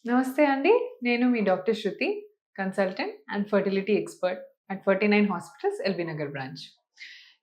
నమస్తే అండి. నేను మీ doctor Shruti, consultant and fertility expert at 49 hospitals LB Nagar branch.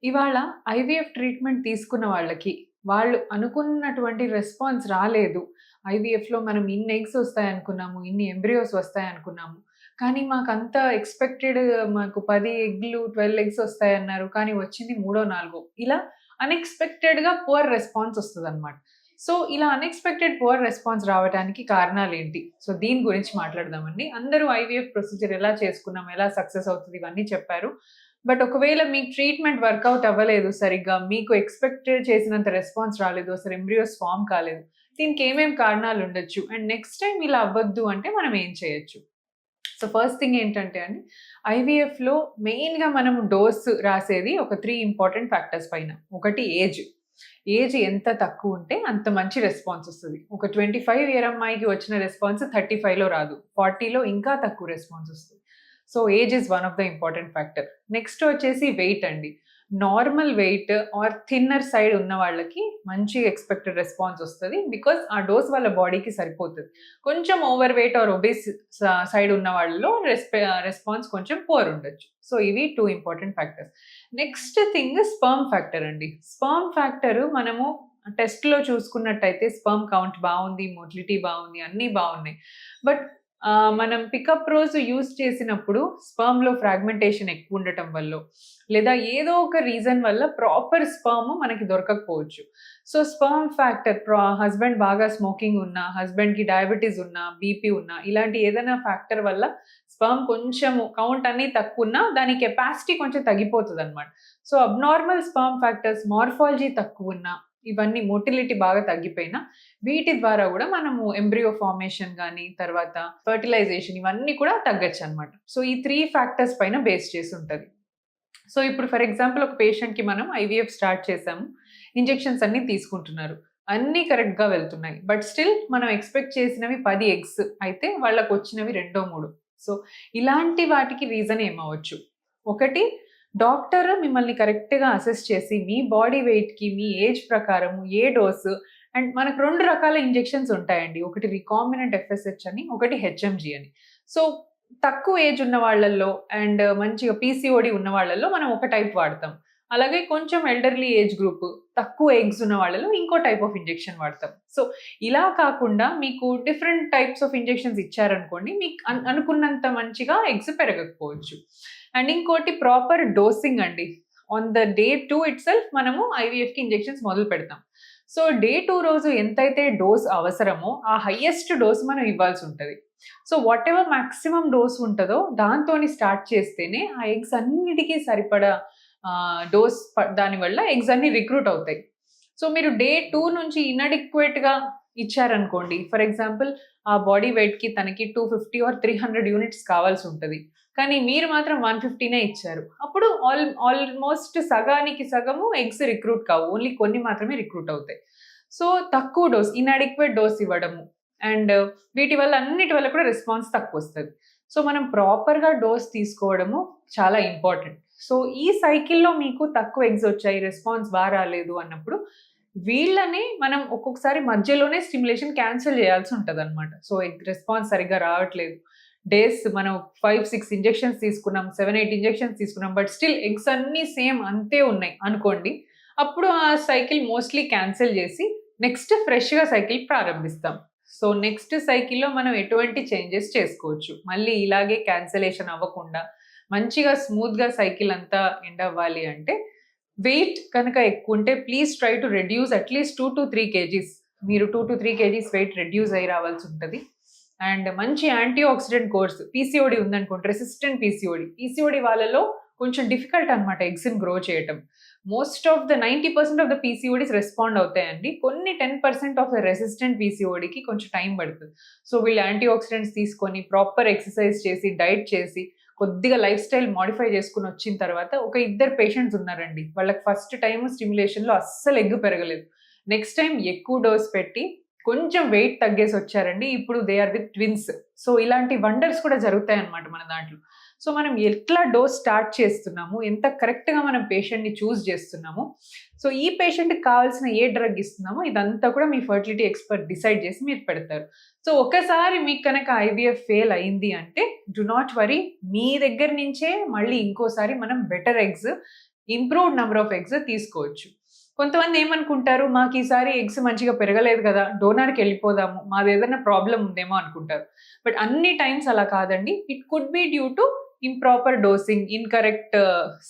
ఇవాళ ఐవీఎఫ్ ట్రీట్మెంట్ తీసుకున్న వాళ్ళకి, వాళ్ళు అనుకున్నటువంటి రెస్పాన్స్ రాలేదు. ఐవీఎఫ్‌లో మనం ఇన్ని ఎగ్స్ వస్తాయనుకున్నాము, ఇన్ని ఎంబ్రియోస్ వస్తాయనుకున్నాము. కానీ మాకంత ఎక్స్‌పెక్టెడ్ మాకు 10 ఎగ్‌లు, 12 ఎగ్స్ వస్తాయన్నారు. కానీ వచ్చింది మూడో, నాలుగో ఇలా అన్‌ఎక్స్‌పెక్టెడ్‌గా పువర్ రెస్పాన్స్ వస్తదనమాట. సో, ఇలా అన్‌ఎక్స్‌పెక్టెడ్ పువర్ రెస్పాన్స్ రావటానికి కారణాలేంటి? సో, దీని గురించి మాట్లాడదామండి. అందరూ ఐవీఎఫ్ ప్రొసీజర్ ఎలా చేసుకున్నాం, ఎలా సక్సెస్ అవుతది ఇవన్నీ చెప్పారు. బట్ ఒకవేళ మీకు ట్రీట్మెంట్ వర్కౌట్ అవ్వలేదు సరిగ్గా, మీకు ఎక్స్‌పెక్టెడ్ చేసినంత రెస్పాన్స్ రాలేదు, అసలు ఎంబ్రియోస్ ఫార్మ్ కాలేదు. దీనికి ఏమేం కారణాలుండొచ్చు? అండ్ నెక్స్ట్ టైమ్ ఇలా అవ్వద్దు అంటే మనం ఏం చేయొచ్చు? సో, ఫస్ట్ థింగ్ ఏంటంటే అండి, ఐవీఎఫ్‌లో మెయిన్‌గా మనం డోస్ రాసేది ఒక 3 ఇంపార్టెంట్ ఫ్యాక్టర్స్ పైన. ఒకటి ఏజ్. ఏజ్ ఎంత తక్కువుంటే అంత మంచి రెస్పాన్స్ ఒస్తది. ఒక 25 ఇయర్ అమ్మాయికి వచ్చిన రెస్పాన్స్ 35లో రాదు. 40లో ఇంకా తక్కువ రెస్పాన్స్ ఒస్తది. So, age is one of the important factor. Next వచ్చేసి వెయిట్ అండి. Normal weight or thinner side ఉన్న వాళ్ళకి మంచి ఎక్స్‌పెక్టెడ్ రెస్పాన్స్ ఒస్తది. బికాజ్ ఆ డోస్ వాళ్ళ బాడీకి సరిపోతది. కొంచెం overweight or obese side ఉన్న వాళ్ళలో రెస్పాన్స్ కొంచెం పూర్ ఉండొచ్చు. సో, ఇవి 2 important factors. Next thing sperm factor అండి. స్పెర్మ్ ఫ్యాక్టర్ మనము టెస్ట్‌లో చూసుకున్నట్టయితే స్పెర్మ్ కౌంట్ బావుంది, మొటిలిటీ బావుంది, అన్నీ బావున్నాయి. బట్ మనం పికప్ రోజు యూజ్ చేసినప్పుడు స్పెర్మ్‌లో ఫ్రాగ్మెంటేషన్ ఎక్కువుండటం వల్లో, లేదా ఏదో ఒక రీజన్ వల్ల ప్రాపర్ స్పెర్మ్ మనకి దొరకకపోవచ్చు. సో, స్పెర్మ్ ఫ్యాక్టర్ హస్బెండ్ బాగా స్మోకింగ్ ఉన్నా, హస్బెండ్‌కి డయాబెటిస్ ఉన్నా, బీపీ ఉన్నా, ఇలాంటి ఏదైనా ఫ్యాక్టర్ వల్ల స్పెర్మ్ కొంచెము కౌంట్ అన్నీ తక్కువున్నా దాని కెపాసిటీ కొంచెం తగ్గిపోతదనమాట. So, abnormal sperm factors, morphology తక్కువున్నా, ఇవన్నీ మోటిలిటీ బాగా తగ్గిపోయినా, వీటి ద్వారా గూడా మనము ఎంబ్రియో ఫార్మేషన్ గాని, తర్వాత ఫెర్టిలైజేషన్ ఇవన్నీ కూడా తగ్గొచ్చనమాట. సో, ఈ 3 ఫ్యాక్టర్స్ పైన బేస్ చేసుంటది. సో, ఇప్పుడు ఫర్ ఎగ్జాంపుల్ ఒక పేషెంట్‌కి మనం ఐవీఎఫ్ స్టార్ట్ చేసాము. ఇంజెక్షన్స్ అన్నీ తీసుకుంటున్నారు. అన్నీ కరెక్ట్‌గా వెళ్తున్నాయి. బట్ స్టిల్ మనం ఎక్స్‌పెక్ట్ చేసినవి 10 ఎగ్స్ అయితే వాళ్ళకొచ్చినవి రెండో, మూడో. సో, ఇలాంటి వాటికి రీజన్ ఏమవ్వచ్చు? ఒకటి, డాక్టర్ మిమ్మల్ని కరెక్ట్‌గా అసెస్ చేసి మీ బాడీ వెయిట్‌కి, మీ ఏజ్ ప్రకారము ఏ డోస్ అండ్ మనకు 2 రకాల ఇంజెక్షన్స్ ఉంటాయండి. ఒకటి రికాంబినెంట్ ఎఫ్ఎస్‌హెచ్ అని, ఒకటి హెచ్ఎంజీ అని. సో, తక్కువ ఏజ్ ఉన్న వాళ్ళల్లో అండ్ మంచిగా పీసీఓడీ ఉన్న వాళ్ళల్లో మనం ఒక టైప్ వాడతాం. అలాగే కొంచెం ఎల్డర్లీ ఏజ్ గ్రూప్, తక్కువ ఎగ్స్ ఉన్న వాళ్ళలో ఇంకో టైప్ ఆఫ్ ఇంజెక్షన్ వాడతాం. సో, ఇలా కాకుండా మీకు డిఫరెంట్ టైప్స్ ఆఫ్ ఇంజెక్షన్స్ ఇచ్చారనుకోండి, మీకు అనుకున్నంత మంచిగా ఎగ్స్ పెరగకపోవచ్చు. అండ్ ఇంకోటి ప్రాపర్ డోసింగ్ అండి. ఆన్ ద డే 2 ఇట్‌సెల్ఫ్ మనము ఐవీఎఫ్‌కి ఇంజెక్షన్స్ మొదలు పెడతాం. సో, డే 2 రోజు ఎంతైతే డోస్ అవసరమో, ఆ హైయెస్ట్ డోస్ మనం ఇవ్వాల్సుంటది. సో, వాటెవర్ మాక్సిమం డోస్ ఉంటదో దాంతోని స్టార్ట్ చేస్తేనే ఆ ఎగ్స్ అన్నిటికి సరిపడా డోస్ దానివల్ల ఎగ్స్ అన్నీ రిక్రూట్ అవుతాయి. సో, మీరు డే 2 నుంచి ఇన్‌అడిక్వేట్‌గా ఇచ్చారనుకోండి. ఫర్ ఎగ్జాంపుల్ ఆ బాడీ వెయిట్‌కి తనకి 250 ఆర్ 300 యూనిట్స్ కావాల్సుంటది. కానీ మీరు మాత్రం 150నే ఇచ్చారు. అప్పుడు ఆల్‌మోస్ట్ సగానికి సగము ఎగ్స్ రిక్రూట్ కావు. ఓన్లీ కొన్ని మాత్రమే రిక్రూట్ అవుతాయి. సో, తక్కువ డోస్, ఇన్‌అడిక్వేట్ డోస్ ఇవ్వడము అండ్ వీటి వల్ల అన్నిటి వల్ల కూడా రెస్పాన్స్ తక్కువొస్తది. సో, మనం ప్రాపర్‌గా డోస్ తీసుకోవడము చాలా ఇంపార్టెంట్. సో, ఈ సైకిల్‌లో మీకు తక్కువ ఎగ్స్ వచ్చాయి, రెస్పాన్స్ రాలేదు అన్నప్పుడు, వీళ్ళని మనం ఒక్కొక్కసారి మధ్యలోనే స్టిమ్యులేషన్ క్యాన్సెల్ చేయాల్సి ఉంటదనమాట. సో, ఎగ్ రెస్పాన్స్ సరిగ్గా రావట్లేదు. డేస్ మనం 5, 6 ఇంజెక్షన్స్ తీసుకున్నాం, 7, 8 ఇంజెక్షన్స్ తీసుకున్నాం. బట్ స్టిల్ ఎగ్స్ అన్నీ సేమ్ అంతే ఉన్నాయి అనుకోండి. అప్పుడు ఆ సైకిల్ మోస్ట్‌లీ క్యాన్సెల్ చేసి నెక్స్ట్ ఫ్రెష్‌గా సైకిల్ ప్రారంభిస్తాం. సో, నెక్స్ట్ సైకిల్‌లో మనం ఎటువంటి చేంజెస్ చేసుకోవచ్చు. మళ్ళీ ఇలాగే క్యాన్సెలేషన్ అవ్వకుండా మంచిగా స్మూత్‌గా సైకిల్ అంతా ఎండ్ అవ్వాలి అంటే, వెయిట్ కనుక ఎక్కువుంటే please try to reduce at least 2-3 kgs. మీరు 2-3 కేజీస్ వెయిట్ రెడ్యూస్ అయ్యి రావాల్సుంటది. అండ్ మంచి యాంటీ ఆక్సిడెంట్ కోర్స్ పీసీఓడీ ఉందనుకోండి, రెసిస్టెంట్ పీసీఓడీ. పీసీఓడీ వాళ్ళలో కొంచెం డిఫికల్ట్ అనమాట ఎగ్స్‌ని గ్రో చేయటం. Most of the 90% of the PCODs respond అవుతాయండి. కొన్ని 10% ఆఫ్ ద రెసిస్టెంట్ పీసీఓడీకి కొంచెం టైం పడతది. సో, వీళ్ళు యాంటీ ఆక్సిడెంట్స్ తీసుకొని, ప్రాపర్ ఎక్సర్‌సైజ్ చేసి, డైట్ చేసి, కొద్దిగా లైఫ్ స్టైల్ మోడిఫై చేసుకొనొచ్చిన తర్వాత ఒక ఇద్దరు పేషెంట్స్ ఉన్నారండి. వాళ్ళకి ఫస్ట్ టైమ్ స్టిమ్యులేషన్‌లో అస్సలు ఎగ్ పెరగలేదు. నెక్స్ట్ టైమ్ ఎక్కువ డోస్ పెట్టి కొంచెం వెయిట్ తగ్గేసొచ్చారండి. ఇప్పుడు they are with twins. So, ఇలాంటి వండర్స్ కూడా జరుగుతాయన్నమాట మన దాంట్లో. సో, మనం ఎట్లా డోస్ స్టార్ట్ చేస్తున్నాము, ఎంత కరెక్ట్‌గా మనం పేషెంట్‌ని చూజ్ చేస్తున్నాము. సో ఈ పేషెంట్‌కి కావాల్సిన ఏ డ్రగ్ ఇస్తున్నామో ఇదంతా కూడా మీ ఫర్టిలిటీ ఎక్స్‌పర్ట్ డిసైడ్ చేసి మీరు పెడతారు. సో ఒక్కసారి మీకు కనుక ఐవీఎఫ్ ఫెయిల్ అయింది అంటే డు నాట్ వరీ, మీ దగ్గర నుంచే మళ్ళీ ఇంకోసారి మనం better eggs, improved number of eggs తీసుకోవచ్చు. కొంతమంది ఏమనుకుంటారు, మాకు ఈసారి ఎగ్స్ మంచిగా పెరగలేదు కదా, డోనార్‌కి వెళ్ళిపోదాము, మాదేదైనా ప్రాబ్లమ్ ఉందేమో అనుకుంటారు. బట్ అన్ని టైమ్స్ అలా కాదండి. It could be due to improper dosing, incorrect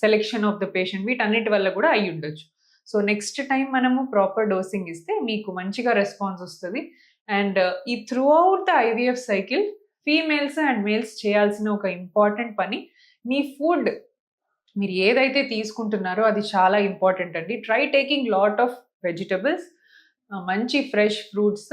selection of the patient, వీటన్నిటి వల్ల కూడా అయ్యుండొచ్చు. సో నెక్స్ట్ టైం మనము ప్రాపర్ డోసింగ్ ఇస్తే మీకు మంచిగా రెస్పాన్స్ వస్తది. అండ్ ఈ through out the IVF cycle females and males చేయాల్సిన ఒక ఇంపార్టెంట్ పని, మీ ఫుడ్ మీరు ఏదైతే తీసుకుంటున్నారో అది చాలా ఇంపార్టెంట్ అండి. Try taking lot of vegetables, మంచి ఫ్రెష్ ఫ్రూట్స్,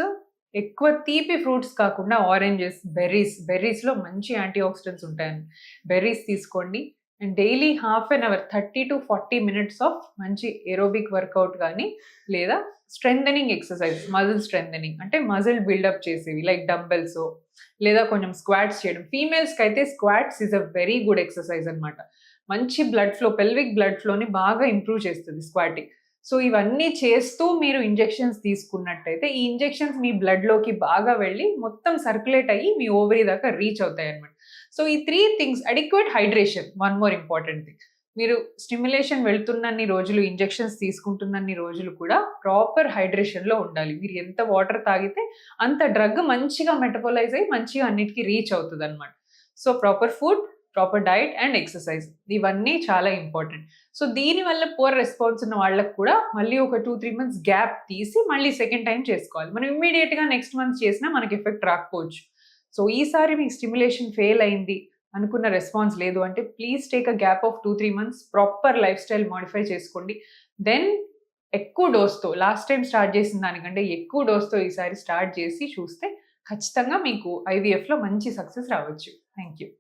ఎక్కువ తీపి ఫ్రూట్స్ కాకుండా ఆరెంజెస్, బెర్రీస్‌లో మంచి యాంటీ ఆక్సిడెంట్స్ ఉంటాయండి. బెర్రీస్ తీసుకోండి. And daily half an hour 30-40 minutes of మంచి ఏరోబిక్ వర్కౌట్ గానీ, లేదా స్ట్రెంథెనింగ్ ఎక్సర్‌సైజ్, మజిల్ స్ట్రెంథెనింగ్ అంటే మజిల్ బిల్డప్ చేసేవి లైక్ డంబెల్సో, లేదా కొంచెం స్క్వాట్స్ చేయడం. ఫీమేల్స్‌కైతే squats is a very good exercise అనమాట. మంచి బ్లడ్ ఫ్లో, పెల్విక్ బ్లడ్ ఫ్లోని బాగా ఇంప్రూవ్ చేస్తుంది స్క్వాటింగ్. సో ఇవన్నీ చేస్తూ మీరు ఇంజెక్షన్స్ తీసుకున్నట్టయితే, ఈ ఇంజెక్షన్స్ మీ బ్లడ్‌లోకి బాగా వెళ్ళి మొత్తం సర్క్యులేట్ అయ్యి మీ ఓవరీ దాకా రీచ్ అవుతాయన్నమాట. సో ఈ 3 things, adequate hydration, one more important thing. మీరు స్టిమ్యులేషన్ వెళ్తున్నన్ని రోజులు, ఇంజెక్షన్స్ తీసుకుంటున్నన్ని రోజులు కూడా ప్రాపర్ హైడ్రేషన్‌లో ఉండాలి. మీరు ఎంత వాటర్ తాగితే అంత డ్రగ్ మంచిగా మెటబోలైజ్ అయ్యి మంచిగా అన్నిటికి రీచ్ అవుతదన్నమాట. So proper food, proper diet and exercise, ఇవన్నీ చాలా ఇంపార్టెంట్. సో దీనివల్ల పూర్ రెస్పాన్స్ ఉన్న వాళ్ళకి కూడా మళ్ళీ ఒక 2-3 మంత్స్ గ్యాప్ తీసి మళ్ళీ సెకండ్ టైం చేసుకోవాలి. మనం ఇమ్మీడియేట్‌గా నెక్స్ట్ మంత్ చేసినా మనకి ఎఫెక్ట్ రాకపోవచ్చు. సో ఈసారి మీకు స్టిమ్యులేషన్ ఫెయిల్ అయింది, అనుకున్న రెస్పాన్స్ లేదు అంటే please take a gap of 2-3 months, proper life style modify చేసుకోండి. దెన్ ఎక్కువ డోస్‌తో, లాస్ట్ టైం స్టార్ట్ చేసిన దానికంటే ఎక్కువ డోస్‌తో ఈసారి స్టార్ట్ చేసి చూస్తే ఖచ్చితంగా మీకు ఐవీఎఫ్‌లో మంచి సక్సెస్ రావచ్చు. Thank you.